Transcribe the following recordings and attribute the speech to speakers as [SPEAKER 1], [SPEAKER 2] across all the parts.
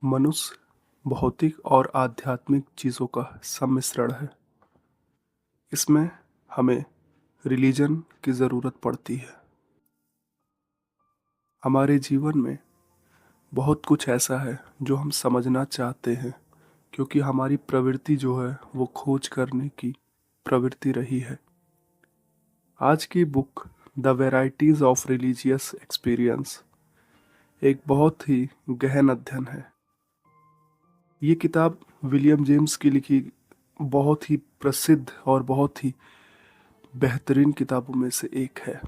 [SPEAKER 1] मनुष्य भौतिक और आध्यात्मिक चीज़ों का सम्मिश्रण है। इसमें हमें रिलीजन की ज़रूरत पड़ती है। हमारे जीवन में बहुत कुछ ऐसा है जो हम समझना चाहते हैं, क्योंकि हमारी प्रवृत्ति जो है वो खोज करने की प्रवृत्ति रही है। आज की book the varieties of religious experience एक बहुत ही गहन अध्ययन है। ये किताब विलियम जेम्स की लिखी बहुत ही प्रसिद्ध और बहुत ही बेहतरीन किताबों में से एक है।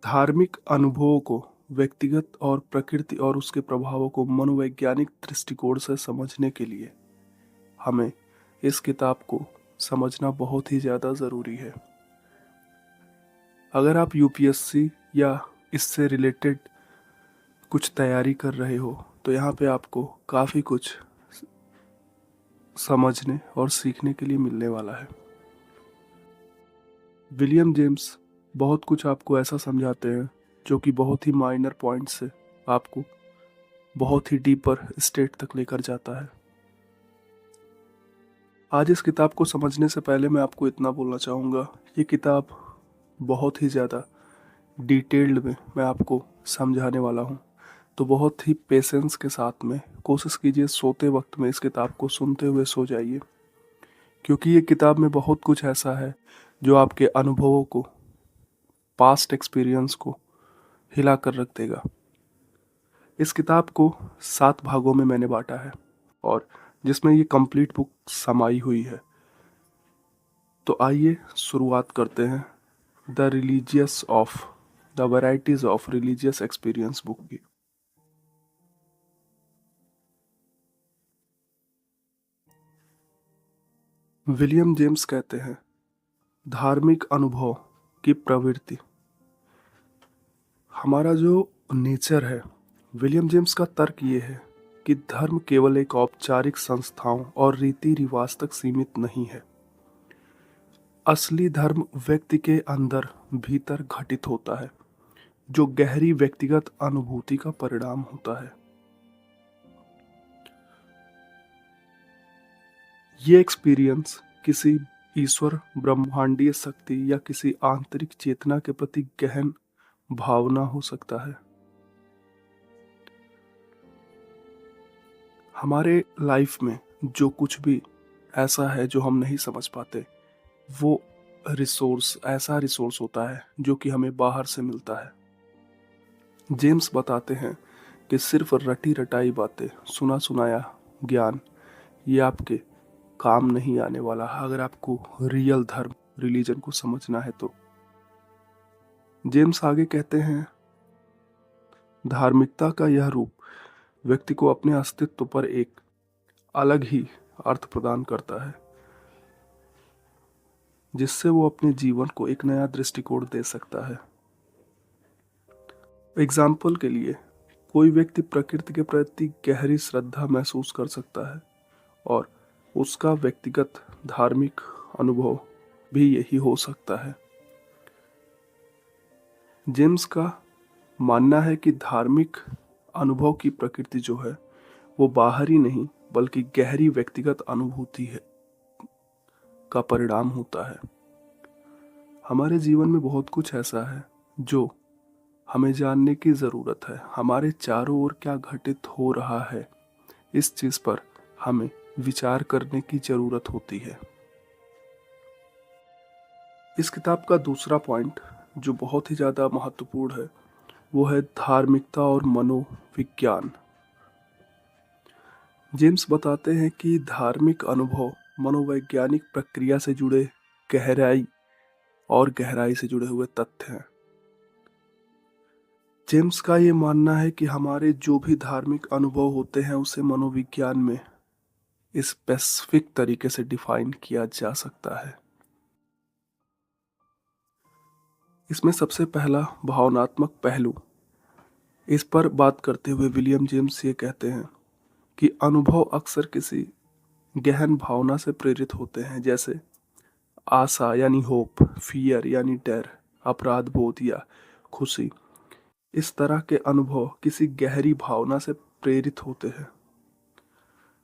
[SPEAKER 1] धार्मिक अनुभवों को व्यक्तिगत और प्रकृति और उसके प्रभावों को मनोवैज्ञानिक दृष्टिकोण से समझने के लिए हमें इस किताब को समझना बहुत ही ज़्यादा ज़रूरी है। अगर आप यूपीएससी या इससे रिलेटेड कुछ तैयारी कर रहे हो तो यहाँ पे आपको काफ़ी कुछ समझने और सीखने के लिए मिलने वाला है। विलियम जेम्स बहुत कुछ आपको ऐसा समझाते हैं जो कि बहुत ही माइनर पॉइंट से आपको बहुत ही डीपर स्टेट तक लेकर जाता है। आज इस किताब को समझने से पहले मैं आपको इतना बोलना चाहूँगा, ये किताब बहुत ही ज़्यादा डिटेल्ड में मैं आपको समझाने वाला हूँ, तो बहुत ही पेशेंस के साथ में कोशिश कीजिए सोते वक्त में इस किताब को सुनते हुए सो जाइए, क्योंकि ये किताब में बहुत कुछ ऐसा है जो आपके अनुभवों को, पास्ट एक्सपीरियंस को हिला कर रख देगा। इस किताब को 7 भागों में मैंने बांटा है और जिसमें ये कंप्लीट बुक समाई हुई है। तो आइए शुरुआत करते हैं the varieties of religious experience book की। विलियम जेम्स कहते हैं, धार्मिक अनुभव की प्रवृत्ति हमारा जो नेचर है। विलियम जेम्स का तर्क ये है कि धर्म केवल एक औपचारिक संस्थाओं और रीति रिवाज तक सीमित नहीं है। असली धर्म व्यक्ति के अंदर भीतर घटित होता है, जो गहरी व्यक्तिगत अनुभूति का परिणाम होता है। ये एक्सपीरियंस किसी ईश्वर, ब्रह्मांडीय शक्ति या किसी आंतरिक चेतना के प्रति गहन भावना हो सकता है। हमारे लाइफ में जो कुछ भी ऐसा है जो हम नहीं समझ पाते, वो ऐसा रिसोर्स होता है जो कि हमें बाहर से मिलता है। जेम्स बताते हैं कि सिर्फ रटी रटाई बातें, सुना सुनाया ज्ञान, ये आपके काम नहीं आने वाला अगर आपको रियल धर्म, रिलीजन को समझना है तो। जेम्स आगे कहते हैं, धार्मिकता का यह रूप व्यक्ति को अपने अस्तित्व पर एक अलग ही अर्थ प्रदान करता है, जिससे वो अपने जीवन को एक नया दृष्टिकोण दे सकता है। एग्जाम्पल के लिए, कोई व्यक्ति प्रकृति के प्रति गहरी श्रद्धा महसूस कर सकता है और उसका व्यक्तिगत धार्मिक अनुभव भी यही हो सकता है। जेम्स का मानना है कि धार्मिक अनुभव की प्रकृति जो है वो बाहरी नहीं बल्कि गहरी व्यक्तिगत अनुभूति है का परिणाम होता है। हमारे जीवन में बहुत कुछ ऐसा है जो हमें जानने की ज़रूरत है। हमारे चारों ओर क्या घटित हो रहा है, इस चीज़ पर हमें विचार करने की ज़रूरत होती है। इस किताब का दूसरा पॉइंट जो बहुत ही ज़्यादा महत्वपूर्ण है वो है धार्मिकता और मनोविज्ञान। जेम्स बताते हैं कि धार्मिक अनुभव मनोवैज्ञानिक प्रक्रिया से जुड़े गहराई से जुड़े हुए तथ्य हैं। जेम्स का ये मानना है कि हमारे जो भी धार्मिक अनुभव होते हैं उसे मनोविज्ञान में स्पेसिफिक तरीके से डिफाइन किया जा सकता है। इसमें सबसे पहला भावनात्मक पहलू, इस पर बात करते हुए विलियम जेम्स ये कहते हैं कि अनुभव अक्सर किसी गहन भावना से प्रेरित होते हैं, जैसे आशा यानी होप, फियर यानी डर, अपराध बोध या खुशी। इस तरह के अनुभव किसी गहरी भावना से प्रेरित होते हैं।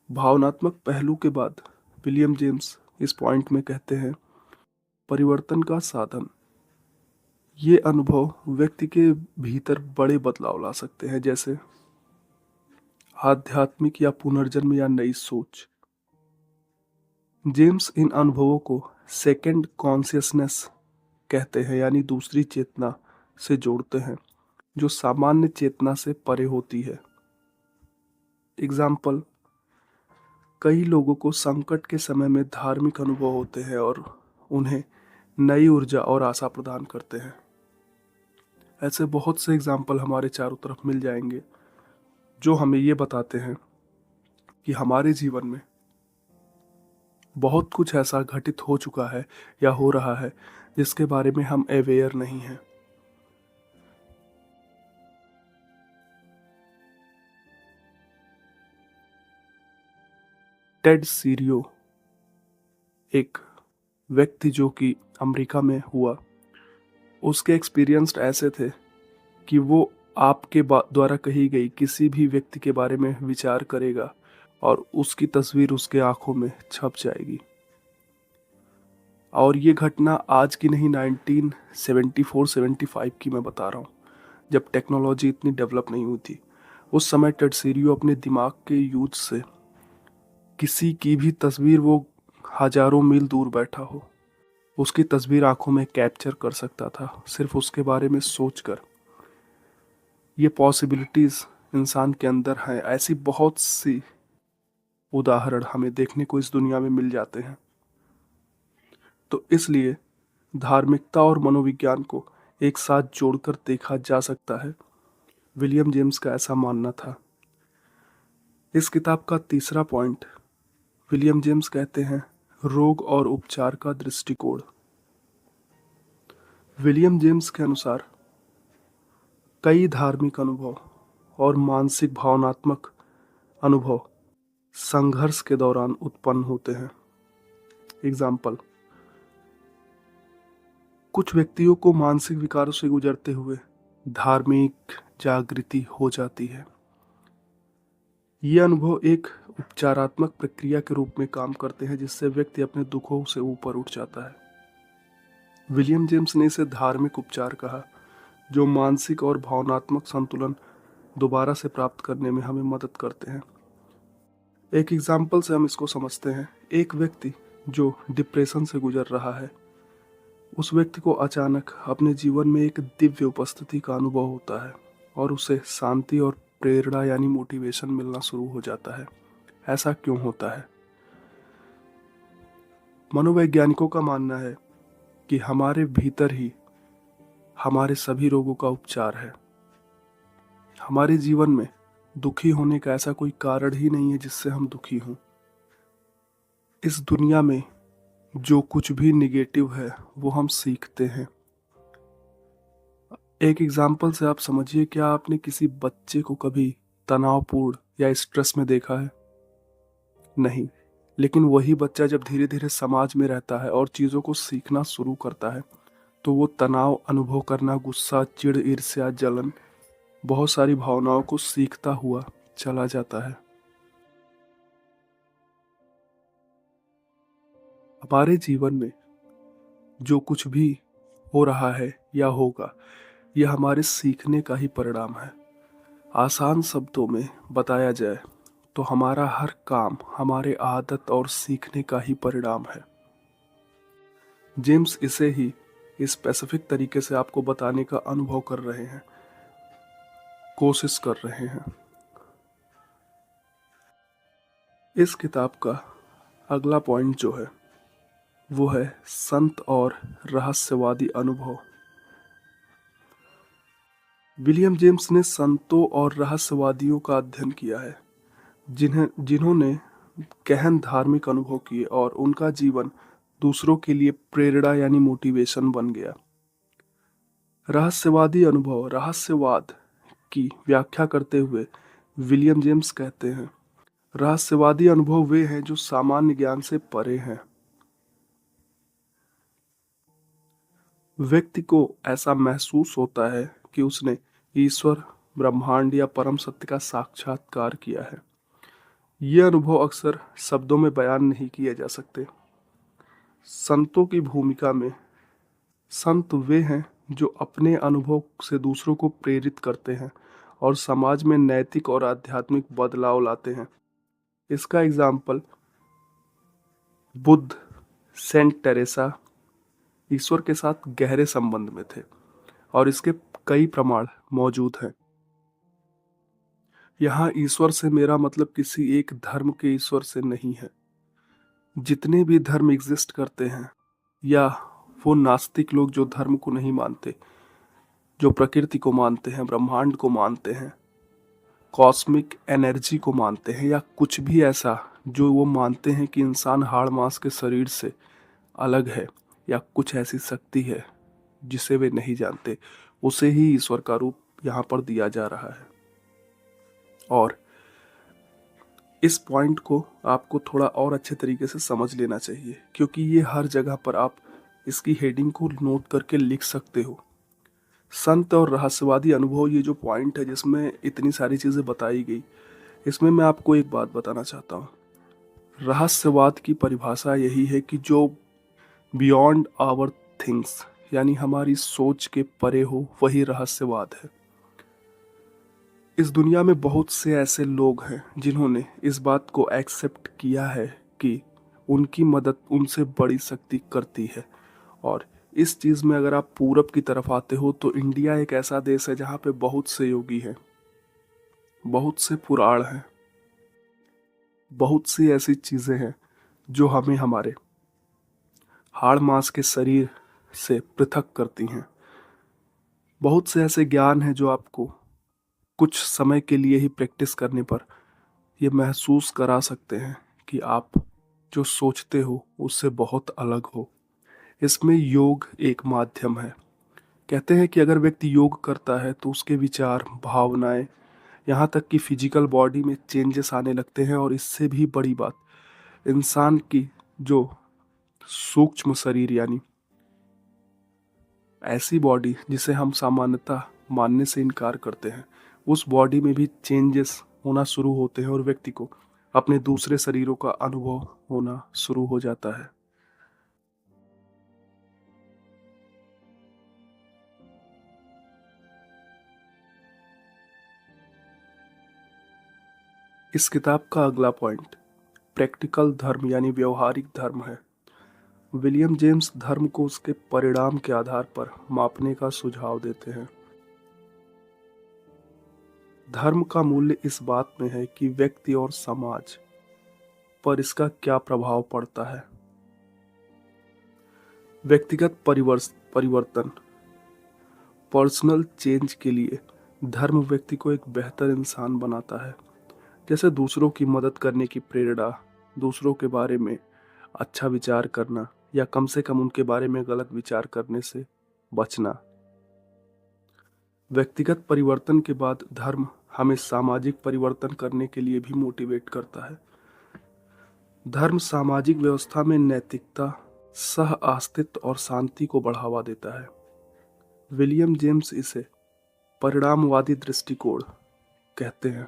[SPEAKER 1] भावनात्मक पहलू के बाद विलियम जेम्स इस पॉइंट में कहते हैं, परिवर्तन का साधन। ये अनुभव व्यक्ति के भीतर बड़े बदलाव ला सकते हैं, जैसे आध्यात्मिक या पुनर्जन्म या नई सोच। जेम्स इन अनुभवों को सेकंड कॉन्शियसनेस कहते हैं, यानी दूसरी चेतना से जोड़ते हैं, जो सामान्य चेतना से परे होती है। एग्जाम्पल, कई लोगों को संकट के समय में धार्मिक अनुभव होते हैं और उन्हें नई ऊर्जा और आशा प्रदान करते हैं। ऐसे बहुत से एग्जाम्पल हमारे चारों तरफ मिल जाएंगे जो हमें ये बताते हैं कि हमारे जीवन में बहुत कुछ ऐसा घटित हो चुका है या हो रहा है जिसके बारे में हम अवेयर नहीं हैं। टेड सीरियो, एक व्यक्ति जो कि अमेरिका में हुआ, उसके एक्सपीरियंस ऐसे थे कि वो आपके द्वारा कही गई किसी भी व्यक्ति के बारे में विचार करेगा और उसकी तस्वीर उसके आंखों में छप जाएगी। और ये घटना आज की नहीं, 1974-75 की मैं बता रहा हूँ, जब टेक्नोलॉजी इतनी डेवलप नहीं हुई थी। उस समय टेड सीरियो अपने दिमाग के यूज से किसी की भी तस्वीर, वो हजारों मील दूर बैठा हो, उसकी तस्वीर आंखों में कैप्चर कर सकता था, सिर्फ उसके बारे में सोचकर। ये पॉसिबिलिटीज इंसान के अंदर हैं। ऐसी बहुत सी उदाहरण हमें देखने को इस दुनिया में मिल जाते हैं। तो इसलिए धार्मिकता और मनोविज्ञान को एक साथ जोड़कर देखा जा सकता है। विलियम जेम्स का ऐसा मानना था। इस किताब का तीसरा पॉइंट, विलियम जेम्स कहते हैं, रोग और उपचार का दृष्टिकोण। विलियम जेम्स के अनुसार कई धार्मिक अनुभव और मानसिक भावनात्मक अनुभव संघर्ष के दौरान उत्पन्न होते हैं। एग्जाम्पल, कुछ व्यक्तियों को मानसिक विकारों से गुजरते हुए धार्मिक जागृति हो जाती है। ये अनुभव एक उपचारात्मक प्रक्रिया के रूप में काम करते हैं, जिससे व्यक्ति अपने दुखों से ऊपर उठ जाता है। विलियम जेम्स ने इसे धार्मिक उपचार कहा, जो मानसिक और भावनात्मक संतुलन दोबारा से प्राप्त करने में हमें मदद करते हैं। एक एग्जाम्पल से हम इसको समझते हैं। एक व्यक्ति जो डिप्रेशन से गुजर रहा है, उस व्यक्ति को अचानक अपने जीवन में एक दिव्य उपस्थिति का अनुभव होता है और उसे शांति और प्रेरणा यानी मोटिवेशन मिलना शुरू हो जाता है। ऐसा क्यों होता है? मनोवैज्ञानिकों का मानना है कि हमारे भीतर ही हमारे सभी रोगों का उपचार है। हमारे जीवन में दुखी होने का ऐसा कोई कारण ही नहीं है जिससे हम दुखी हों। इस दुनिया में जो कुछ भी निगेटिव है वो हम सीखते हैं। एक एग्जाम्पल से आप समझिए, क्या आपने किसी बच्चे को कभी तनावपूर्ण या स्ट्रेस में देखा है? नहीं। लेकिन वही बच्चा जब धीरे धीरे समाज में रहता है और चीज़ों को सीखना शुरू करता है, तो वो तनाव अनुभव करना, गुस्सा, चिढ़, ईर्ष्या, जलन, बहुत सारी भावनाओं को सीखता हुआ चला जाता है। हमारे जीवन में जो कुछ भी हो रहा है या होगा, यह हमारे सीखने का ही परिणाम है। आसान शब्दों में बताया जाए तो हमारा हर काम हमारे आदत और सीखने का ही परिणाम है। जेम्स इसे ही स्पेसिफिक तरीके से आपको बताने का अनुभव कर रहे हैं, कोशिश कर रहे हैं। इस किताब का अगला पॉइंट जो है वो है संत और रहस्यवादी अनुभव। विलियम जेम्स ने संतों और रहस्यवादियों का अध्ययन किया है, जिन्होंने गहन धार्मिक अनुभव किए और उनका जीवन दूसरों के लिए प्रेरणा यानी मोटिवेशन बन गया। रहस्यवादी अनुभव, रहस्यवाद की व्याख्या करते हुए विलियम जेम्स कहते हैं, रहस्यवादी अनुभव वे हैं जो सामान्य ज्ञान से परे हैं। व्यक्ति को ऐसा महसूस होता है कि उसने ईश्वर, ब्रह्मांड या परम सत्य का साक्षात्कार किया है। ये अनुभव अक्सर शब्दों में बयान नहीं किए जा सकते। संतों की भूमिका में संत वे हैं जो अपने अनुभव से दूसरों को प्रेरित करते हैं और समाज में नैतिक और आध्यात्मिक बदलाव लाते हैं। इसका एग्जाम्पल बुद्ध, सेंट टेरेसा ईश्वर के साथ गहरे संबंध में थे और इसके कई प्रमाण मौजूद हैं। यहाँ ईश्वर से मेरा मतलब किसी एक धर्म के ईश्वर से नहीं है। जितने भी धर्म एग्जिस्ट करते हैं, या वो नास्तिक लोग जो धर्म को नहीं मानते, जो प्रकृति को मानते हैं, ब्रह्मांड को मानते हैं, कॉस्मिक एनर्जी को मानते हैं, या कुछ भी ऐसा जो वो मानते हैं कि इंसान हाड़ मांस के शरीर से अलग है या कुछ ऐसी शक्ति है जिसे वे नहीं जानते, उसे ही ईश्वर का रूप यहाँ पर दिया जा रहा है। और इस पॉइंट को आपको थोड़ा और अच्छे तरीके से समझ लेना चाहिए, क्योंकि ये हर जगह पर आप इसकी हेडिंग को नोट करके लिख सकते हो। संत और रहस्यवादी अनुभव, ये जो पॉइंट है जिसमें इतनी सारी चीज़ें बताई गई, इसमें मैं आपको एक बात बताना चाहता हूँ। रहस्यवाद की परिभाषा यही है कि जो बियॉन्ड आवर थिंग्स, यानी हमारी सोच के परे हो, वही रहस्यवाद है। इस दुनिया में बहुत से ऐसे लोग हैं जिन्होंने इस बात को एक्सेप्ट किया है कि उनकी मदद उनसे बड़ी शक्ति करती है। और इस चीज़ में अगर आप पूरब की तरफ आते हो तो इंडिया एक ऐसा देश है जहाँ पे बहुत से योगी हैं, बहुत से पुराण हैं, बहुत सी ऐसी चीज़ें हैं जो हमें हमारे हाड़ मांस के शरीर से पृथक करती हैं। बहुत से ऐसे ज्ञान हैं जो आपको कुछ समय के लिए ही प्रैक्टिस करने पर ये महसूस करा सकते हैं कि आप जो सोचते हो उससे बहुत अलग हो। इसमें योग एक माध्यम है। कहते हैं कि अगर व्यक्ति योग करता है तो उसके विचार, भावनाएं, यहाँ तक कि फिजिकल बॉडी में चेंजेस आने लगते हैं। और इससे भी बड़ी बात, इंसान की जो सूक्ष्म शरीर, यानी ऐसी बॉडी जिसे हम सामान्यतः मानने से इनकार करते हैं, उस बॉडी में भी चेंजेस होना शुरू होते हैं और व्यक्ति को अपने दूसरे शरीरों का अनुभव होना शुरू हो जाता है। इस किताब का अगला पॉइंट प्रैक्टिकल धर्म यानी व्यवहारिक धर्म है। विलियम जेम्स धर्म को उसके परिणाम के आधार पर मापने का सुझाव देते हैं। धर्म का मूल्य इस बात में है कि व्यक्ति और समाज पर इसका क्या प्रभाव पड़ता है। व्यक्तिगत परिवर्तन, पर्सनल चेंज के लिए धर्म व्यक्ति को एक बेहतर इंसान बनाता है। जैसे दूसरों की मदद करने की प्रेरणा, दूसरों के बारे में अच्छा विचार करना, या कम से कम उनके बारे में गलत विचार करने से बचना। व्यक्तिगत परिवर्तन के बाद धर्म हमें सामाजिक परिवर्तन करने के लिए भी मोटिवेट करता है। धर्म सामाजिक व्यवस्था में नैतिकता, सह अस्तित्व और शांति को बढ़ावा देता है। विलियम जेम्स इसे परिणामवादी दृष्टिकोण कहते हैं।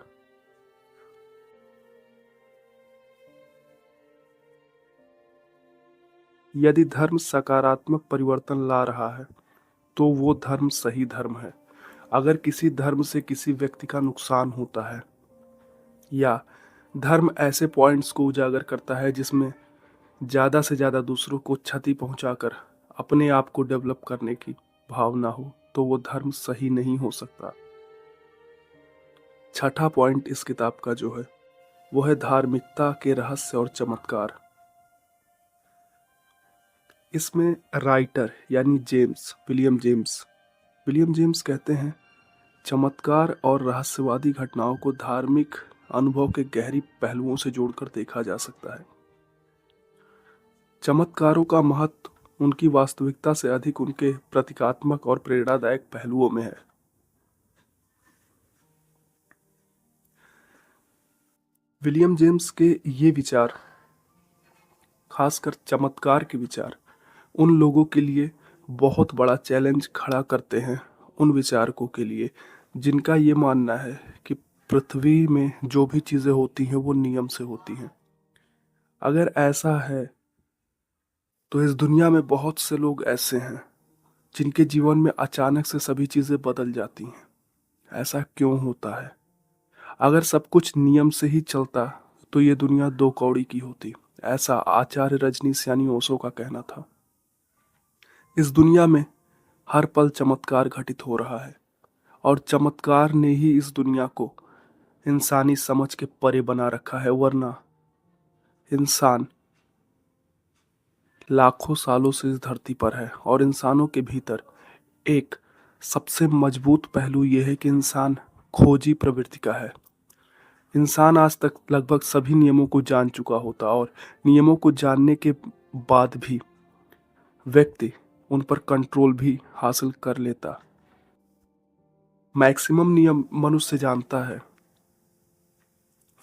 [SPEAKER 1] यदि धर्म सकारात्मक परिवर्तन ला रहा है तो वो धर्म सही धर्म है। अगर किसी धर्म से किसी व्यक्ति का नुकसान होता है, या धर्म ऐसे पॉइंट्स को उजागर करता है जिसमें ज़्यादा से ज़्यादा दूसरों को क्षति पहुंचाकर अपने आप को डेवलप करने की भावना हो, तो वो धर्म सही नहीं हो सकता। छठा पॉइंट इस किताब का जो है वो है धार्मिकता के रहस्य और चमत्कार। इसमें राइटर यानी विलियम जेम्स कहते हैं, चमत्कार और रहस्यवादी घटनाओं को धार्मिक अनुभव के गहरी पहलुओं से जोड़कर देखा जा सकता है। चमत्कारों का महत्व उनकी वास्तविकता से अधिक उनके प्रतीकात्मक और प्रेरणादायक पहलुओं में है। विलियम जेम्स के ये विचार, खासकर चमत्कार के विचार, उन लोगों के लिए बहुत बड़ा चैलेंज खड़ा करते हैं, उन विचारकों के लिए जिनका ये मानना है कि पृथ्वी में जो भी चीज़ें होती हैं वो नियम से होती हैं। अगर ऐसा है तो इस दुनिया में बहुत से लोग ऐसे हैं जिनके जीवन में अचानक से सभी चीज़ें बदल जाती हैं। ऐसा क्यों होता है? अगर सब कुछ नियम से ही चलता तो ये दुनिया दो कौड़ी की होती, ऐसा आचार्य रजनीश यानी ओशो का कहना था। इस दुनिया में हर पल चमत्कार घटित हो रहा है और चमत्कार ने ही इस दुनिया को इंसानी समझ के परे बना रखा है, वरना इंसान लाखों सालों से इस धरती पर है और इंसानों के भीतर एक सबसे मजबूत पहलू यह है कि इंसान खोजी प्रवृत्ति का है। इंसान आज तक लगभग सभी नियमों को जान चुका होता और नियमों को जानने के बाद भी व्यक्ति उन पर कंट्रोल भी हासिल कर लेता। मैक्सिमम नियम मनुष्य जानता है।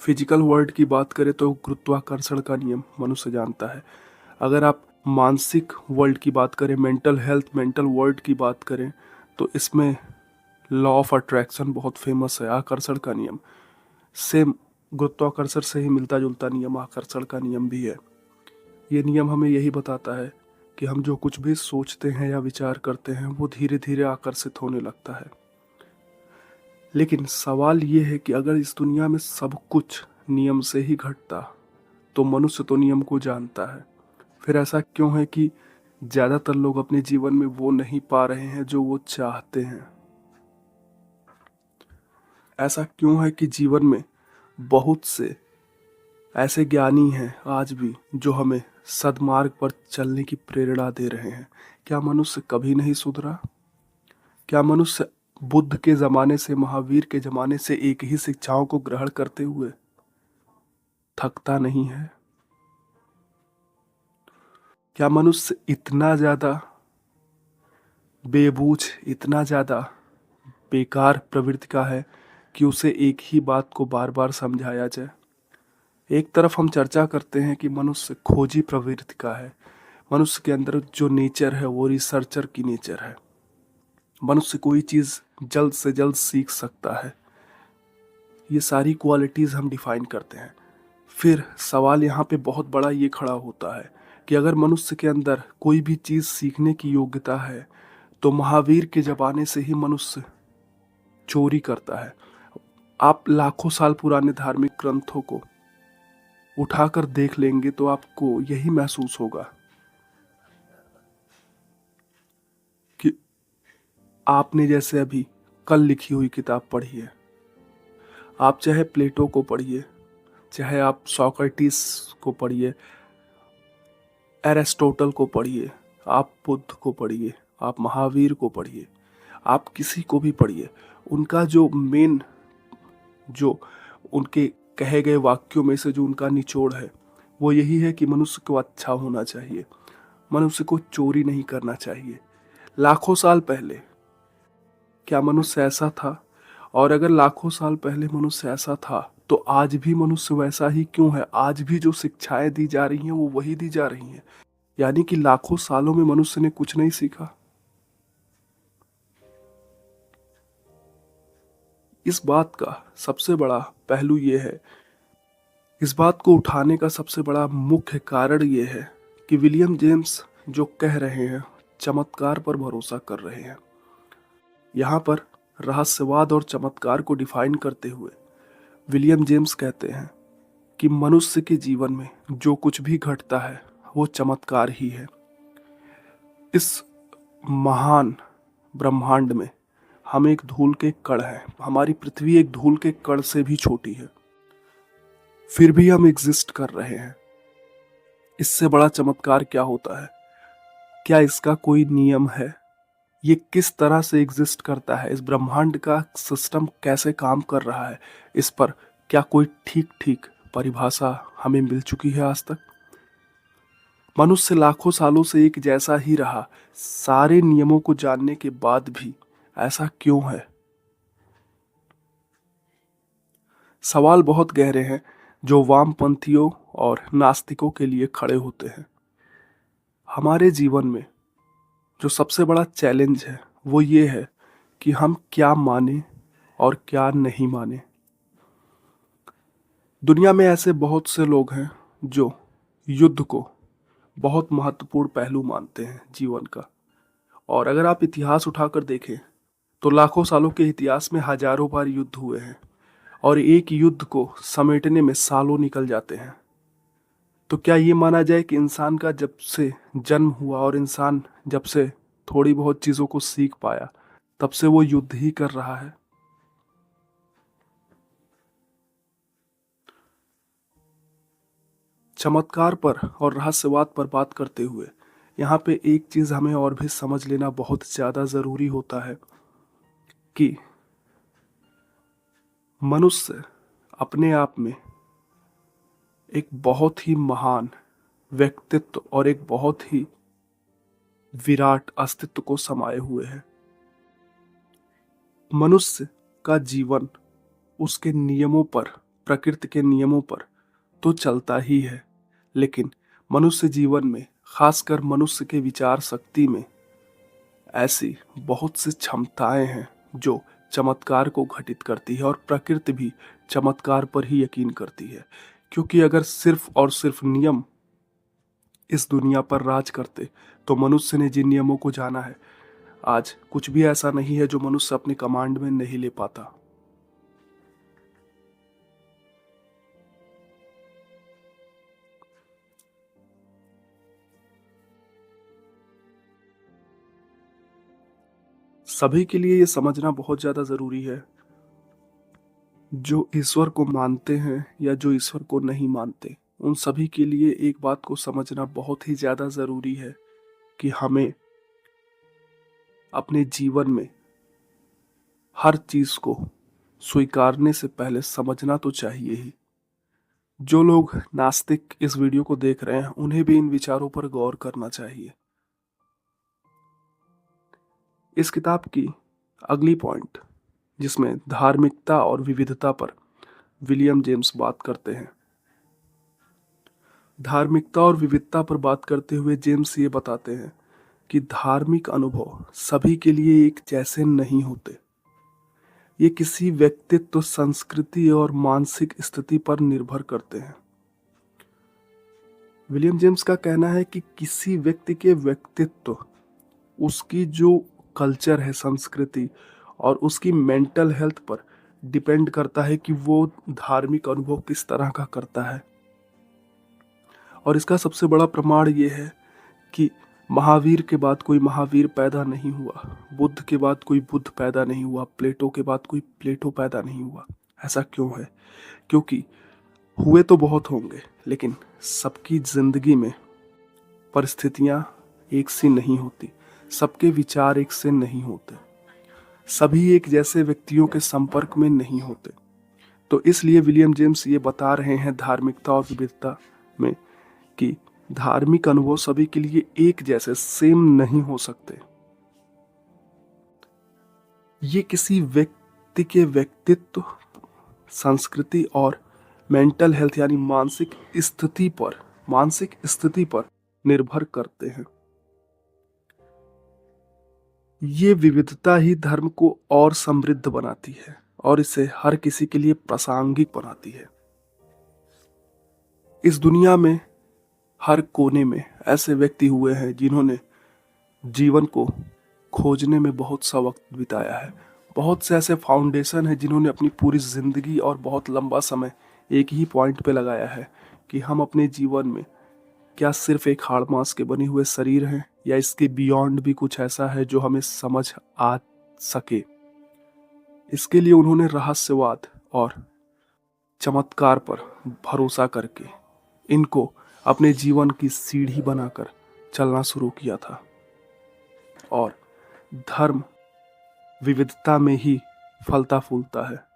[SPEAKER 1] फिजिकल वर्ल्ड की बात करें तो गुरुत्वाकर्षण का नियम मनुष्य जानता है। अगर आप मानसिक वर्ल्ड की बात करें, मेंटल हेल्थ, मेंटल वर्ल्ड की बात करें, तो इसमें लॉ ऑफ अट्रैक्शन बहुत फेमस है। आकर्षण का नियम सेम गुरुत्वाकर्षण से ही मिलता जुलता नियम आकर्षण का नियम भी है। ये नियम हमें यही बताता है कि हम जो कुछ भी सोचते हैं या विचार करते हैं वो धीरे धीरे आकर्षित होने लगता है। लेकिन सवाल ये है कि अगर इस दुनिया में सब कुछ नियम से ही घटता तो मनुष्य तो नियम को जानता है, फिर ऐसा क्यों है कि ज्यादातर लोग अपने जीवन में वो नहीं पा रहे हैं जो वो चाहते हैं? ऐसा क्यों है कि जीवन में बहुत से ऐसे ज्ञानी हैं आज भी जो हमें सद्मार्ग पर चलने की प्रेरणा दे रहे हैं? क्या मनुष्य कभी नहीं सुधरा? क्या मनुष्य बुद्ध के जमाने से, महावीर के जमाने से एक ही शिक्षाओं को ग्रहण करते हुए थकता नहीं है? क्या मनुष्य इतना ज्यादा बेबूझ, इतना ज्यादा बेकार प्रवृत्ति का है कि उसे एक ही बात को बार बार समझाया जाए? एक तरफ हम चर्चा करते हैं कि मनुष्य खोजी प्रवृत्ति का है, मनुष्य के अंदर जो नेचर है वो रिसर्चर की नेचर है, मनुष्य कोई चीज जल्द से जल्द सीख सकता है। ये सारी क्वालिटीज हम डिफाइन करते हैं। फिर सवाल यहाँ पे बहुत बड़ा ये खड़ा होता है कि अगर मनुष्य के अंदर कोई भी चीज सीखने की योग्यता है तो महावीर के जमाने से ही मनुष्य चोरी करता है। आप लाखों साल पुराने धार्मिक ग्रंथों को उठाकर देख लेंगे तो आपको यही महसूस होगा कि आपने जैसे अभी कल लिखी हुई किताब पढ़ी है। आप चाहे प्लेटो को पढ़िए, चाहे आप सोक्रेटिस को पढ़िए, एरिस्टोटल को पढ़िए, आप बुद्ध को पढ़िए, आप महावीर को पढ़िए, आप किसी को भी पढ़िए, उनका जो मेन, जो उनके कहे गए वाक्यों में से जो उनका निचोड़ है वो यही है कि मनुष्य को अच्छा होना चाहिए, मनुष्य को चोरी नहीं करना चाहिए। लाखों साल पहले क्या मनुष्य ऐसा था? और अगर लाखों साल पहले मनुष्य ऐसा था तो आज भी मनुष्य वैसा ही क्यों है? आज भी जो शिक्षाएं दी जा रही हैं वो वही दी जा रही हैं, यानी कि लाखों सालों में मनुष्य ने कुछ नहीं सीखा। इस बात का सबसे बड़ा पहलू ये है, इस बात को उठाने का सबसे बड़ा मुख्य कारण ये है कि विलियम जेम्स जो कह रहे हैं चमत्कार पर भरोसा कर रहे हैं। यहाँ पर रहस्यवाद और चमत्कार को डिफाइन करते हुए विलियम जेम्स कहते हैं कि मनुष्य के जीवन में जो कुछ भी घटता है वो चमत्कार ही है। इस महान ब्रह्मांड में हम एक धूल के कण हैं, हमारी पृथ्वी एक धूल के कण से भी छोटी है, फिर भी हम एग्जिस्ट कर रहे हैं। इससे बड़ा चमत्कार क्या होता है? क्या इसका कोई नियम है? ये किस तरह से एग्जिस्ट करता है? इस ब्रह्मांड का सिस्टम कैसे काम कर रहा है? इस पर क्या कोई ठीक ठीक परिभाषा हमें मिल चुकी है आज तक? मनुष्य लाखों सालों से एक जैसा ही रहा, सारे नियमों को जानने के बाद भी ऐसा क्यों है? सवाल बहुत गहरे हैं जो वामपंथियों और नास्तिकों के लिए खड़े होते हैं। हमारे जीवन में जो सबसे बड़ा चैलेंज है वो ये है कि हम क्या माने और क्या नहीं माने। दुनिया में ऐसे बहुत से लोग हैं जो युद्ध को बहुत महत्वपूर्ण पहलू मानते हैं जीवन का। और अगर आप इतिहास उठाकर देखें तो लाखों सालों के इतिहास में हजारों बार युद्ध हुए हैं और एक युद्ध को समेटने में सालों निकल जाते हैं। तो क्या ये माना जाए कि इंसान का जब से जन्म हुआ और इंसान जब से थोड़ी बहुत चीजों को सीख पाया तब से वो युद्ध ही कर रहा है? चमत्कार पर और रहस्यवाद पर बात करते हुए यहाँ पे एक चीज हमें और भी समझ लेना बहुत ज्यादा जरूरी होता है कि मनुष्य अपने आप में एक बहुत ही महान व्यक्तित्व और एक बहुत ही विराट अस्तित्व को समाये हुए है। मनुष्य का जीवन उसके नियमों पर, प्रकृति के नियमों पर तो चलता ही है, लेकिन मनुष्य जीवन में, खासकर मनुष्य के विचार शक्ति में ऐसी बहुत सी क्षमताएं हैं जो चमत्कार को घटित करती है। और प्रकृति भी चमत्कार पर ही यकीन करती है, क्योंकि अगर सिर्फ और सिर्फ नियम इस दुनिया पर राज करते तो मनुष्य ने जिन नियमों को जाना है, आज कुछ भी ऐसा नहीं है जो मनुष्य अपने कमांड में नहीं ले पाता। सभी के लिए ये समझना बहुत ज्यादा जरूरी है, जो ईश्वर को मानते हैं या जो ईश्वर को नहीं मानते, उन सभी के लिए एक बात को समझना बहुत ही ज्यादा जरूरी है कि हमें अपने जीवन में हर चीज को स्वीकारने से पहले समझना तो चाहिए ही। जो लोग नास्तिक इस वीडियो को देख रहे हैं उन्हें भी इन विचारों पर गौर करना चाहिए। इस किताब की अगली पॉइंट, जिसमें धार्मिकता और विविधता पर विलियम जेम्स बात करते हैं। धार्मिकता और विविधता पर बात करते हुए जेम्स ये बताते हैं कि धार्मिक अनुभव सभी के लिए एक जैसे नहीं होते। ये किसी व्यक्तित्व, संस्कृति और मानसिक स्थिति पर निर्भर करते हैं। विलियम जेम्स का कहना है कि किसी व्यक्ति के व्यक्तित्व, उसकी जो कल्चर है, संस्कृति और उसकी मेंटल हेल्थ पर डिपेंड करता है कि वो धार्मिक अनुभव किस तरह का करता है। और इसका सबसे बड़ा प्रमाण ये है कि महावीर के बाद कोई महावीर पैदा नहीं हुआ, बुद्ध के बाद कोई बुद्ध पैदा नहीं हुआ, प्लेटो के बाद कोई प्लेटो पैदा नहीं हुआ। ऐसा क्यों है? क्योंकि हुए तो बहुत होंगे, लेकिन सबकी जिंदगी में परिस्थितियां एक सी नहीं होती, सबके विचार एक से नहीं होते, सभी एक जैसे व्यक्तियों के संपर्क में नहीं होते। तो इसलिए विलियम जेम्स ये बता रहे हैं धार्मिकता और विविधता में कि धार्मिक अनुभव सभी के लिए एक जैसे, सेम नहीं हो सकते। ये किसी व्यक्ति के व्यक्तित्व, संस्कृति और मेंटल हेल्थ यानी मानसिक स्थिति पर निर्भर करते हैं। ये विविधता ही धर्म को और समृद्ध बनाती है और इसे हर किसी के लिए प्रासंगिक बनाती है। इस दुनिया में हर कोने में ऐसे व्यक्ति हुए हैं जिन्होंने जीवन को खोजने में बहुत सा वक्त बिताया है। बहुत से ऐसे फाउंडेशन हैं जिन्होंने अपनी पूरी जिंदगी और बहुत लंबा समय एक ही पॉइंट पे लगाया है कि हम अपने जीवन में क्या सिर्फ एक हाड़ मांस के बने हुए शरीर हैं या इसके बियॉन्ड भी कुछ ऐसा है जो हमें समझ आ सके। इसके लिए उन्होंने रहस्यवाद और चमत्कार पर भरोसा करके इनको अपने जीवन की सीढ़ी बनाकर चलना शुरू किया था। और धर्म विविधता में ही फलता फूलता है।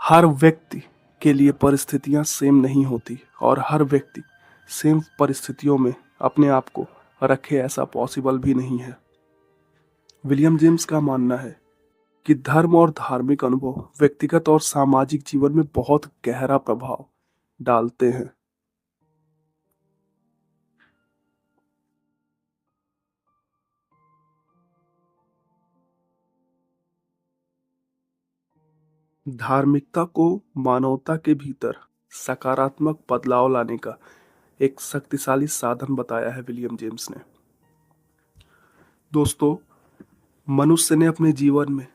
[SPEAKER 1] हर व्यक्ति के लिए परिस्थितियां सेम नहीं होती और हर व्यक्ति सेम परिस्थितियों में अपने आप को रखे, ऐसा पॉसिबल भी नहीं है। विलियम जेम्स का मानना है कि धर्म और धार्मिक अनुभव व्यक्तिगत और सामाजिक जीवन में बहुत गहरा प्रभाव डालते हैं। धार्मिकता को मानवता के भीतर सकारात्मक बदलाव लाने का एक शक्तिशाली साधन बताया है विलियम जेम्स ने। दोस्तों, मनुष्य ने अपने जीवन में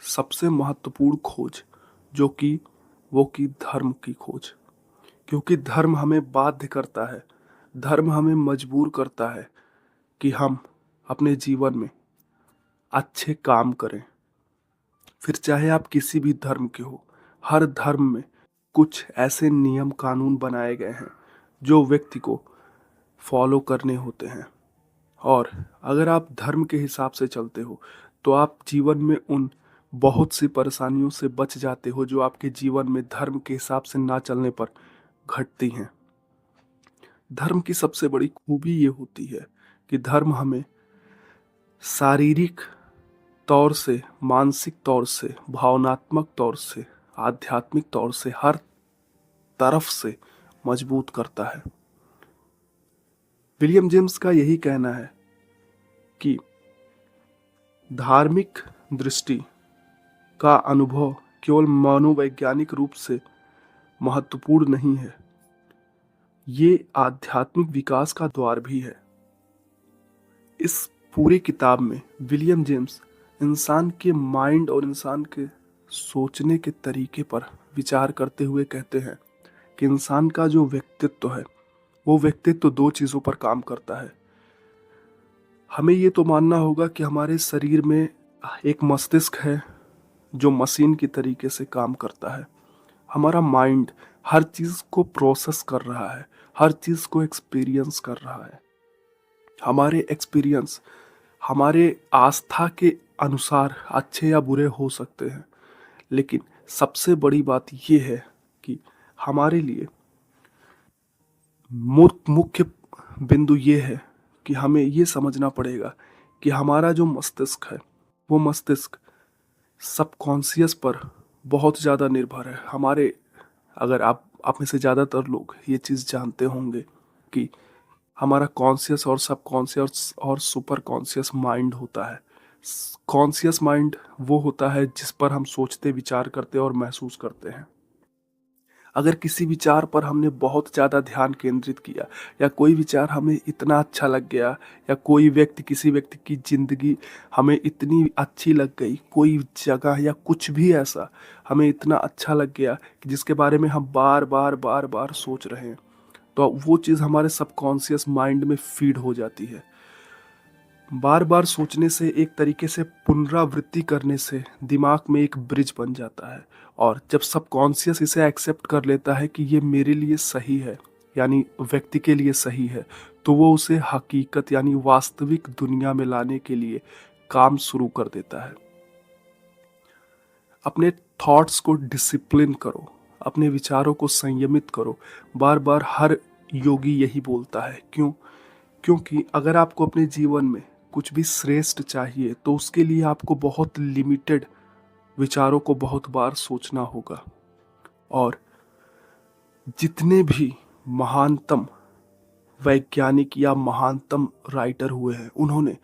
[SPEAKER 1] सबसे महत्वपूर्ण खोज जो की वो की धर्म की खोज। क्योंकि धर्म हमें बाध्य करता है, धर्म हमें मजबूर करता है कि हम अपने जीवन में अच्छे काम करें। फिर चाहे आप किसी भी धर्म के हो, हर धर्म में कुछ ऐसे नियम कानून बनाए गए हैं जो व्यक्ति को फॉलो करने होते हैं। और अगर आप धर्म के हिसाब से चलते हो तो आप जीवन में उन बहुत सी परेशानियों से बच जाते हो जो आपके जीवन में धर्म के हिसाब से ना चलने पर घटती हैं। धर्म की सबसे बड़ी खूबी ये होती है कि धर्म हमें शारीरिक तौर से, मानसिक तौर से, भावनात्मक तौर से, आध्यात्मिक तौर से, हर तरफ से मजबूत करता है। विलियम जेम्स का यही कहना है कि धार्मिक दृष्टि का अनुभव केवल मनोवैज्ञानिक रूप से महत्वपूर्ण नहीं है, ये आध्यात्मिक विकास का द्वार भी है। इस पूरी किताब में विलियम जेम्स इंसान के माइंड और इंसान के सोचने के तरीके पर विचार करते हुए कहते हैं कि इंसान का जो व्यक्तित्व है वो व्यक्तित्व दो चीज़ों पर काम करता है। हमें ये तो मानना होगा कि हमारे शरीर में एक मस्तिष्क है जो मशीन की तरीके से काम करता है। हमारा माइंड हर चीज़ को प्रोसेस कर रहा है, हर चीज़ को एक्सपीरियंस कर रहा है। हमारे एक्सपीरियंस हमारे आस्था के अनुसार अच्छे या बुरे हो सकते हैं, लेकिन सबसे बड़ी बात ये है कि हमारे लिए मुख्य बिंदु ये है कि हमें ये समझना पड़ेगा कि हमारा जो मस्तिष्क है वो मस्तिष्क सबकॉन्शियस पर बहुत ज़्यादा निर्भर है। हमारे अगर आप में से ज़्यादातर लोग ये चीज़ जानते होंगे कि हमारा कॉन्शियस और सबकॉन्शियस और सुपर कॉन्शियस माइंड होता है। कॉन्शियस माइंड वो होता है जिस पर हम सोचते, विचार करते और महसूस करते हैं। अगर किसी विचार पर हमने बहुत ज़्यादा ध्यान केंद्रित किया या कोई विचार हमें इतना अच्छा लग गया या कोई व्यक्ति, किसी व्यक्ति की ज़िंदगी हमें इतनी अच्छी लग गई, कोई जगह या कुछ भी ऐसा हमें इतना अच्छा लग गया कि जिसके बारे में हम बार बार बार बार सोच रहे हैं, तो वो चीज़ हमारे सबकॉन्शियस माइंड में फीड हो जाती है। बार बार सोचने से, एक तरीके से पुनरावृत्ति करने से दिमाग में एक ब्रिज बन जाता है। और जब सबकॉन्शियस इसे एक्सेप्ट कर लेता है कि ये मेरे लिए सही है, यानी व्यक्ति के लिए सही है, तो वो उसे हकीकत यानी वास्तविक दुनिया में लाने के लिए काम शुरू कर देता है। अपने थॉट्स को डिसिप्लिन करो, अपने विचारों को संयमित करो। बार बार हर योगी यही बोलता है। क्योंकि अगर आपको अपने जीवन में कुछ भी श्रेष्ठ चाहिए तो उसके लिए आपको बहुत लिमिटेड विचारों को बहुत बार सोचना होगा। और जितने भी महानतम वैज्ञानिक या महानतम राइटर हुए हैं, उन्होंने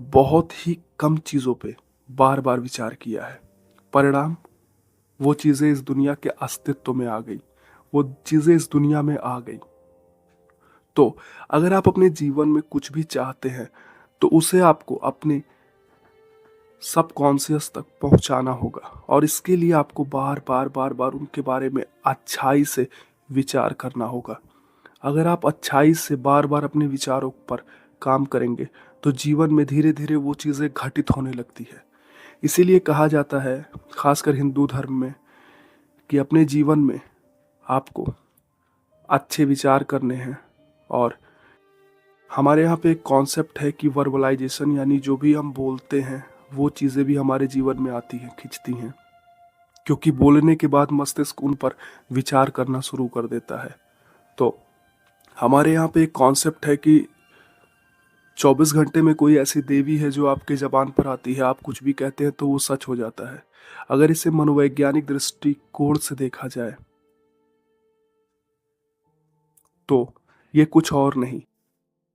[SPEAKER 1] बहुत ही कम चीज़ों पे बार बार विचार किया है। परिणाम, वो चीज़ें इस दुनिया के अस्तित्व में आ गई, वो चीज़ें इस दुनिया में आ गई। तो अगर आप अपने जीवन में कुछ भी चाहते हैं तो उसे आपको अपने सबकॉन्शियस तक पहुंचाना होगा, और इसके लिए आपको बार बार बार बार उनके बारे में अच्छाई से विचार करना होगा। अगर आप अच्छाई से बार बार अपने विचारों पर काम करेंगे तो जीवन में धीरे धीरे वो चीज़ें घटित होने लगती है। इसीलिए कहा जाता है, खासकर हिंदू धर्म में, कि अपने जीवन में आपको अच्छे विचार करने हैं। और हमारे यहाँ पे एक कॉन्सेप्ट है कि वर्बलाइजेशन, यानी जो भी हम बोलते हैं वो चीज़ें भी हमारे जीवन में आती हैं, खिंचती हैं, क्योंकि बोलने के बाद मस्तिष्क उन पर विचार करना शुरू कर देता है। तो हमारे यहाँ पे एक कॉन्सेप्ट है कि 24 घंटे में कोई ऐसी देवी है जो आपके ज़बान पर आती है, आप कुछ भी कहते हैं तो वो सच हो जाता है। अगर इसे मनोवैज्ञानिक दृष्टिकोण से देखा जाए तो ये कुछ और नहीं,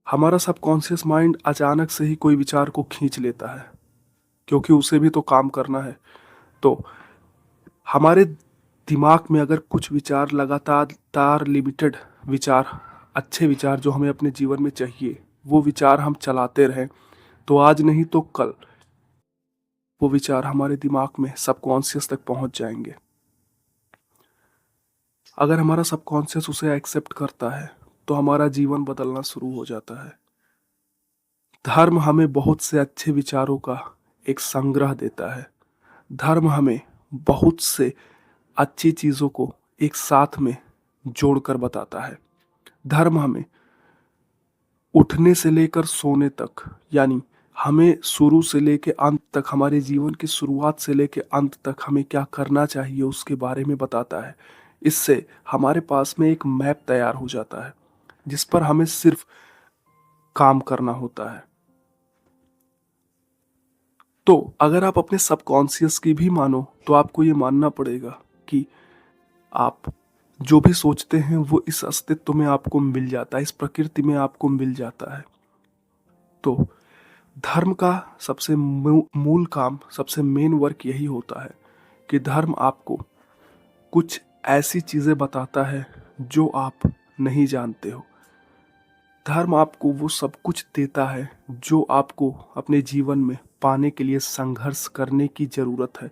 [SPEAKER 1] हमारा सबकॉन्शियस माइंड अचानक से ही कोई विचार को खींच लेता है, क्योंकि उसे भी तो काम करना है। तो हमारे दिमाग में अगर कुछ विचार लगातार लिमिटेड विचार, अच्छे विचार जो हमें अपने जीवन में चाहिए, वो विचार हम चलाते रहें, तो आज नहीं तो कल वो विचार हमारे दिमाग में सबकॉन्शियस तक पहुंच जाएंगे। अगर हमारा सबकॉन्शियस उसे एक्सेप्ट करता है तो हमारा जीवन बदलना शुरू हो जाता है। धर्म हमें बहुत से अच्छे विचारों का एक संग्रह देता है। धर्म हमें बहुत से अच्छी चीजों को एक साथ में जोड़कर बताता है। धर्म हमें उठने से लेकर सोने तक, यानी हमें शुरू से लेकर अंत तक, हमारे जीवन की शुरुआत से लेकर अंत तक हमें क्या करना चाहिए उसके बारे में बताता है। इससे हमारे पास में एक मैप तैयार हो जाता है जिस पर हमें सिर्फ काम करना होता है। तो अगर आप अपने सबकॉन्शियस की भी मानो तो आपको ये मानना पड़ेगा कि आप जो भी सोचते हैं वो इस अस्तित्व में आपको मिल जाता है, इस प्रकृति में आपको मिल जाता है। तो धर्म का सबसे मूल काम, सबसे मेन वर्क यही होता है कि धर्म आपको कुछ ऐसी चीजें बताता है जो आप नहीं जानते हो। धर्म आपको वो सब कुछ देता है जो आपको अपने जीवन में पाने के लिए संघर्ष करने की जरूरत है।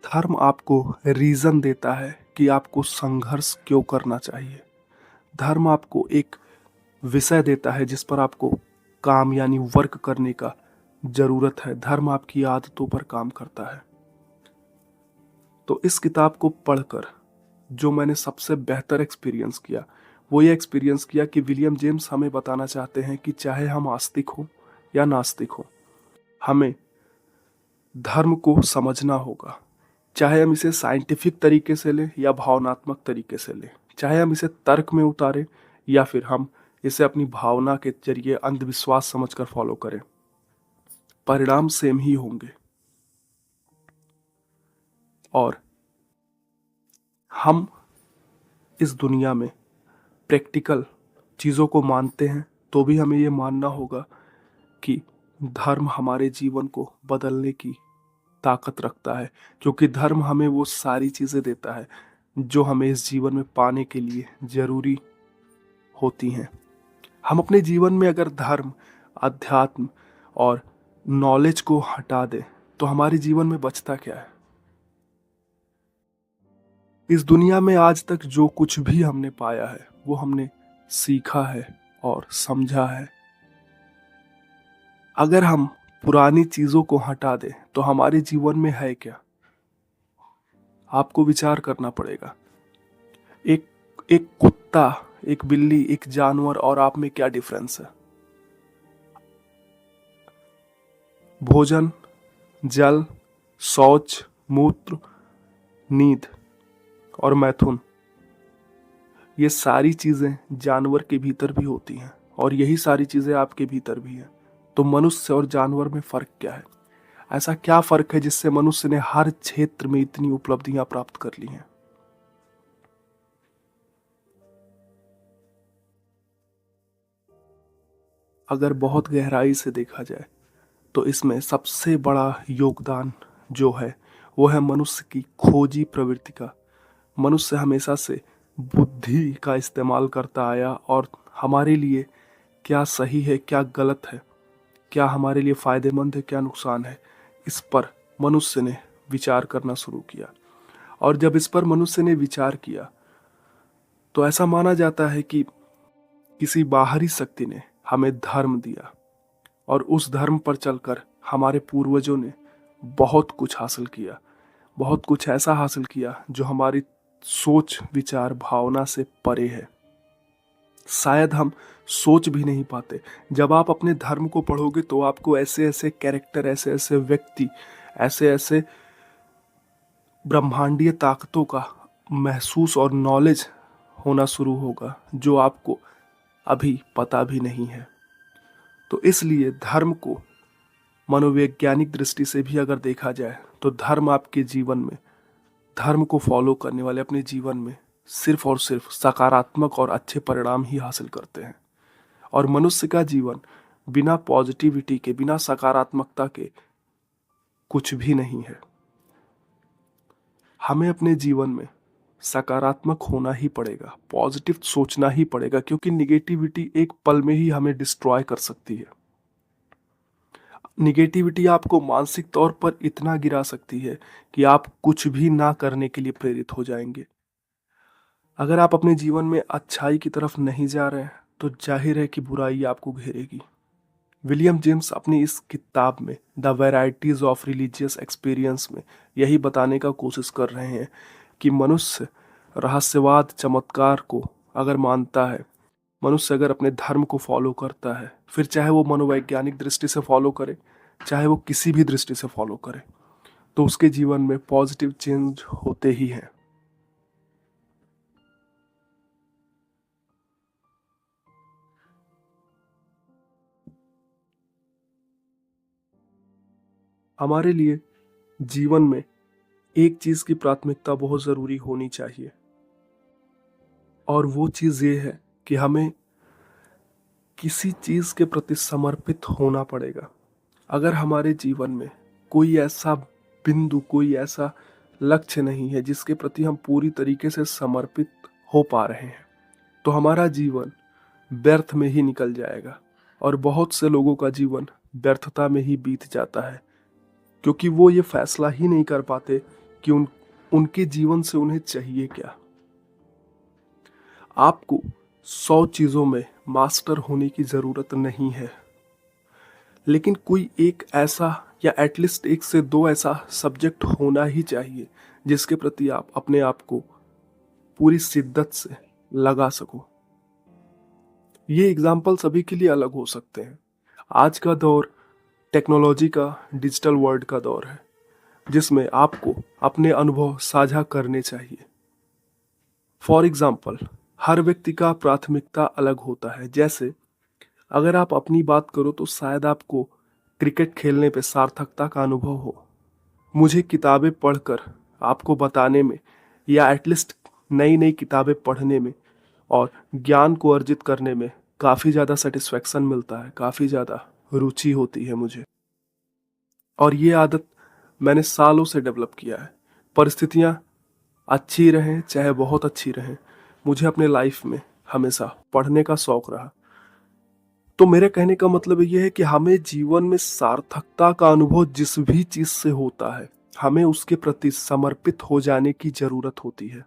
[SPEAKER 1] धर्म आपको रीजन देता है कि आपको संघर्ष क्यों करना चाहिए। धर्म आपको एक विषय देता है जिस पर आपको काम यानी वर्क करने का जरूरत है। धर्म आपकी आदतों पर काम करता है। तो इस किताब को पढ़कर जो मैंने सबसे बेहतर एक्सपीरियंस किया वो ये एक्सपीरियंस किया कि विलियम जेम्स हमें बताना चाहते हैं कि चाहे हम आस्तिक हो या नास्तिक हो, हमें धर्म को समझना होगा। चाहे हम इसे साइंटिफिक तरीके से लें या भावनात्मक तरीके से लें, चाहे हम इसे तर्क में उतारें या फिर हम इसे अपनी भावना के जरिए अंधविश्वास समझकर फॉलो करें, परिणाम सेम ही होंगे। और हम इस दुनिया में प्रैक्टिकल चीज़ों को मानते हैं तो भी हमें ये मानना होगा कि धर्म हमारे जीवन को बदलने की ताकत रखता है, क्योंकि धर्म हमें वो सारी चीज़ें देता है जो हमें इस जीवन में पाने के लिए जरूरी होती हैं। हम अपने जीवन में अगर धर्म, अध्यात्म और नॉलेज को हटा दें तो हमारे जीवन में बचता क्या है। इस दुनिया में आज तक जो कुछ भी हमने पाया है वो हमने सीखा है और समझा है। अगर हम पुरानी चीजों को हटा दें तो हमारे जीवन में है क्या, आपको विचार करना पड़ेगा। एक एक कुत्ता, एक बिल्ली, एक जानवर और आप में क्या डिफरेंस है। भोजन, जल, शौच, मूत्र, नींद और मैथुन, ये सारी चीजें जानवर के भीतर भी होती हैं और यही सारी चीजें आपके भीतर भी हैं। तो मनुष्य और जानवर में फर्क क्या है? ऐसा क्या फर्क है जिससे मनुष्य ने हर क्षेत्र में इतनी उपलब्धियां प्राप्त कर ली हैं? अगर बहुत गहराई से देखा जाए तो इसमें सबसे बड़ा योगदान जो है वो है मनुष्य की खोजी प्रवृत्ति का। मनुष्य हमेशा से बुद्धि का इस्तेमाल करता आया और हमारे लिए क्या सही है, क्या गलत है, क्या हमारे लिए फायदेमंद है, क्या नुकसान है, इस पर मनुष्य ने विचार करना शुरू किया। और जब इस पर मनुष्य ने विचार किया तो ऐसा माना जाता है कि किसी बाहरी शक्ति ने हमें धर्म दिया और उस धर्म पर चलकर हमारे पूर्वजों ने बहुत कुछ हासिल किया। बहुत कुछ ऐसा हासिल किया जो हमारी सोच, विचार, भावना से परे है। शायद हम सोच भी नहीं पाते। जब आप अपने धर्म को पढ़ोगे तो आपको ऐसे ऐसे कैरेक्टर, ऐसे ऐसे व्यक्ति, ऐसे ऐसे ब्रह्मांडीय ताकतों का महसूस और नॉलेज होना शुरू होगा जो आपको अभी पता भी नहीं है। तो इसलिए धर्म को मनोवैज्ञानिक दृष्टि से भी अगर देखा जाए तो धर्म आपके जीवन में, धर्म को फॉलो करने वाले अपने जीवन में सिर्फ और सिर्फ सकारात्मक और अच्छे परिणाम ही हासिल करते हैं। और मनुष्य का जीवन बिना पॉजिटिविटी के, बिना सकारात्मकता के कुछ भी नहीं है। हमें अपने जीवन में सकारात्मक होना ही पड़ेगा, पॉजिटिव सोचना ही पड़ेगा, क्योंकि निगेटिविटी एक पल में ही हमें डिस्ट्रॉय कर सकती है। निगेटिविटी आपको मानसिक तौर पर इतना गिरा सकती है कि आप कुछ भी ना करने के लिए प्रेरित हो जाएंगे। अगर आप अपने जीवन में अच्छाई की तरफ नहीं जा रहे हैं तो जाहिर है कि बुराई आपको घेरेगी। विलियम जेम्स अपनी इस किताब में the varieties of religious experience में यही बताने का कोशिश कर रहे हैं कि मनुष्य रहस्यवाद, चमत्कार को अगर मानता है, मनुष्य अगर अपने धर्म को फॉलो करता है, फिर चाहे वो मनोवैज्ञानिक दृष्टि से फॉलो करे, चाहे वो किसी भी दृष्टि से फॉलो करे, तो उसके जीवन में पॉजिटिव चेंज होते ही हैं। हमारे लिए जीवन में एक चीज की प्राथमिकता बहुत जरूरी होनी चाहिए, और वो चीज ये है कि हमें किसी चीज के प्रति समर्पित होना पड़ेगा। अगर हमारे जीवन में कोई ऐसा बिंदु, कोई ऐसा लक्ष्य नहीं है जिसके प्रति हम पूरी तरीके से समर्पित हो पा रहे हैं, तो हमारा जीवन व्यर्थ में ही निकल जाएगा। और बहुत से लोगों का जीवन व्यर्थता में ही बीत जाता है, क्योंकि वो ये फैसला ही नहीं कर पाते कि उनके जीवन से उन्हें चाहिए क्या। आपको 100 चीजों में मास्टर होने की जरूरत नहीं है, लेकिन कोई एक ऐसा, या एटलीस्ट एक से दो ऐसा सब्जेक्ट होना ही चाहिए जिसके प्रति आप अपने आप को पूरी शिद्दत से लगा सको। ये एग्जाम्पल सभी के लिए अलग हो सकते हैं। आज का दौर टेक्नोलॉजी का, डिजिटल वर्ल्ड का दौर है, जिसमें आपको अपने अनुभव साझा करने चाहिए। फॉर एग्जाम्पल, हर व्यक्ति का प्राथमिकता अलग होता है। जैसे अगर आप अपनी बात करो तो शायद आपको क्रिकेट खेलने पे सार्थकता का अनुभव हो। मुझे किताबें पढ़कर आपको बताने में, या एटलीस्ट नई नई किताबें पढ़ने में और ज्ञान को अर्जित करने में काफ़ी ज़्यादा सेटिस्फेक्शन मिलता है, काफ़ी ज़्यादा रुचि होती है मुझे। और ये आदत मैंने सालों से डेवलप किया है। परिस्थितियाँ अच्छी रहें चाहे बहुत अच्छी रहें, मुझे अपने लाइफ में हमेशा पढ़ने का शौक रहा। तो मेरे कहने का मतलब ये है कि हमें जीवन में सार्थकता का अनुभव जिस भी चीज से होता है, हमें उसके प्रति समर्पित हो जाने की जरूरत होती है।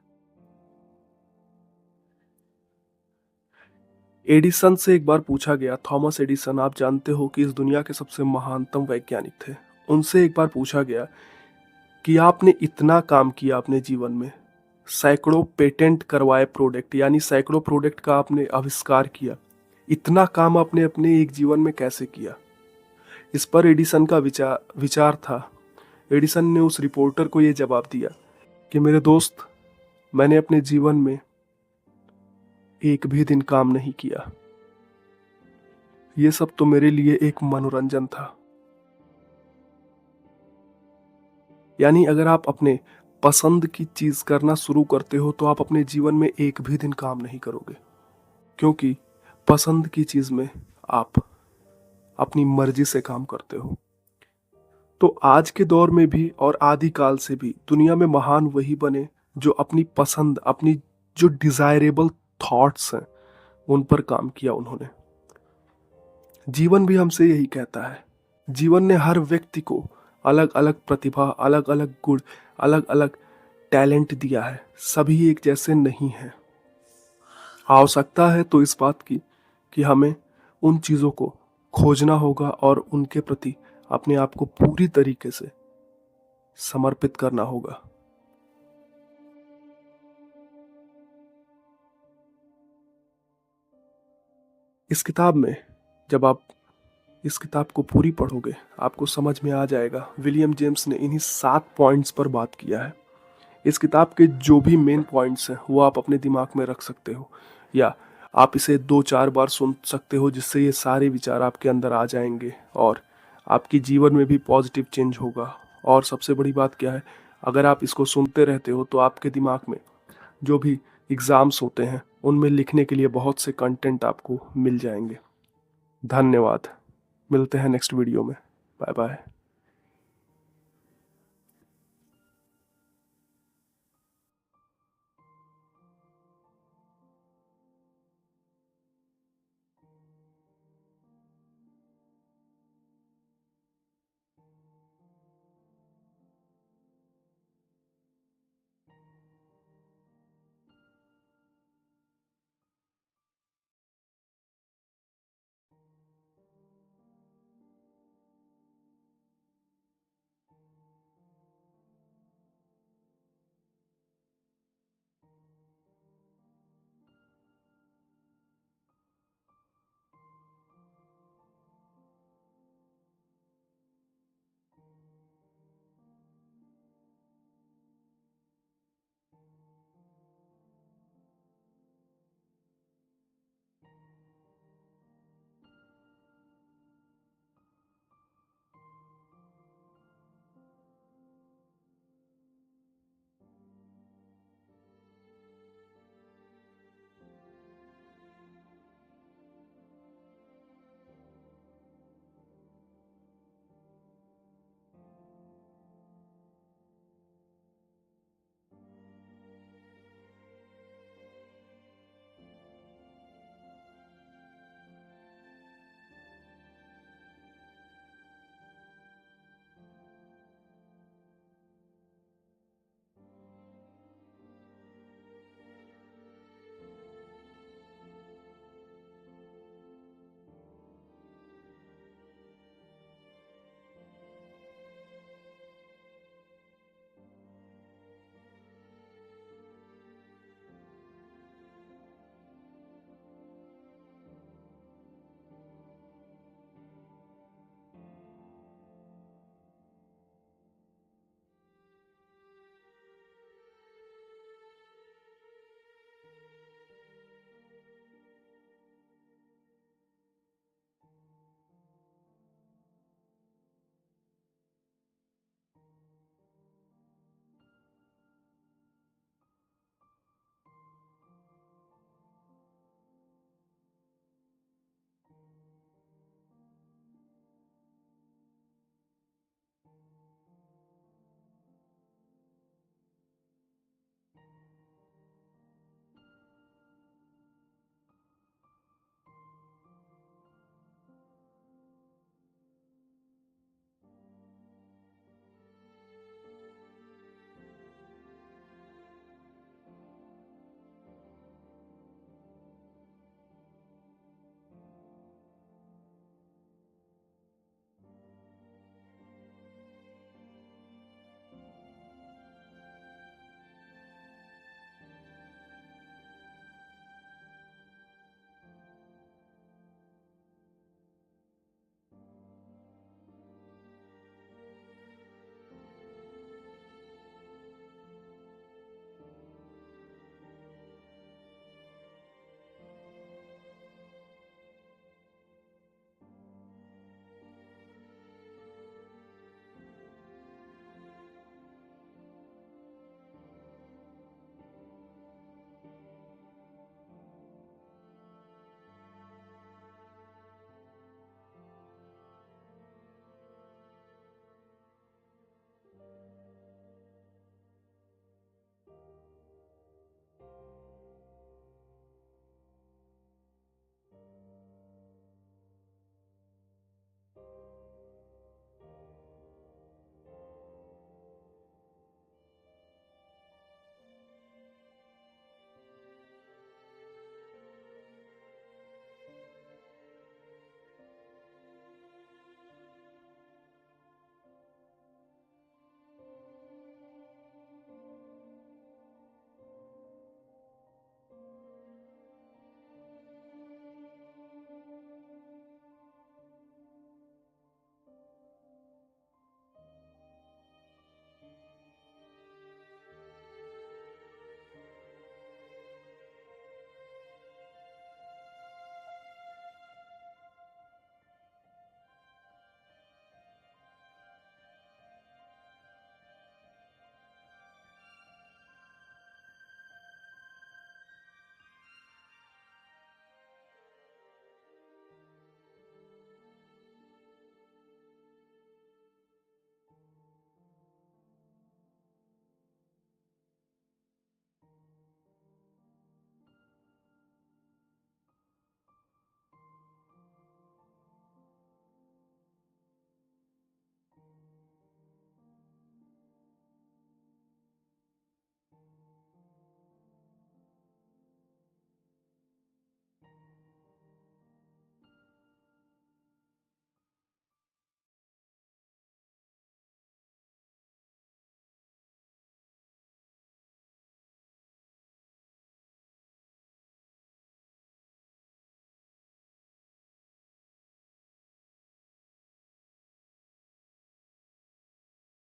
[SPEAKER 1] एडिसन से एक बार पूछा गया, थॉमस एडिसन, आप जानते हो कि इस दुनिया के सबसे महानतम वैज्ञानिक थे। उनसे एक बार पूछा गया कि आपने इतना काम किया अपने जीवन में, सैकड़ों पेटेंट करवाए प्रोडक्ट, यानी सैकड़ों प्रोडक्ट का आपने आविष्कार किया, इतना काम आपने अपने एक जीवन में कैसे किया? इस पर एडिसन का विचार था। एडिसन ने उस रिपोर्टर को यह जवाब दिया कि मेरे दोस्त, मैंने अपने जीवन में एक भी दिन काम नहीं किया, ये सब तो मेरे लिए एक मनोरंजन था। यानी अगर आप अपने पसंद की चीज करना शुरू करते हो तो आप अपने जीवन में एक भी दिन काम नहीं करोगे, क्योंकि पसंद की चीज में आप अपनी मर्जी से काम करते हो। तो आज के दौर में भी और आदिकाल से भी दुनिया में महान वही बने जो अपनी पसंद, अपनी जो डिजायरेबल थॉट्स हैं उन पर काम किया उन्होंने। जीवन भी हमसे यही कहता है। जीवन ने हर व्यक्ति को अलग अलग प्रतिभा, अलग अलग गुण, अलग अलग टैलेंट दिया है। सभी एक जैसे नहीं हैं। आवश्यकता है तो इस बात की कि हमें उन चीज़ों को खोजना होगा और उनके प्रति अपने आप को पूरी तरीके से समर्पित करना होगा। इस किताब में, जब आप इस किताब को पूरी पढ़ोगे, आपको समझ में आ जाएगा विलियम जेम्स ने इन्हीं 7 पॉइंट्स पर बात किया है। इस किताब के जो भी मेन पॉइंट्स हैं वो आप अपने दिमाग में रख सकते हो, या आप इसे 2-4 बार सुन सकते हो, जिससे ये सारे विचार आपके अंदर आ जाएंगे और आपकी जीवन में भी पॉजिटिव चेंज होगा। और सबसे बड़ी बात क्या है, अगर आप इसको सुनते रहते हो तो आपके दिमाग में जो भी एग्ज़ाम्स होते हैं उनमें लिखने के लिए बहुत से कंटेंट आपको मिल जाएंगे। धन्यवाद। मिलते हैं नेक्स्ट वीडियो में। Bye bye.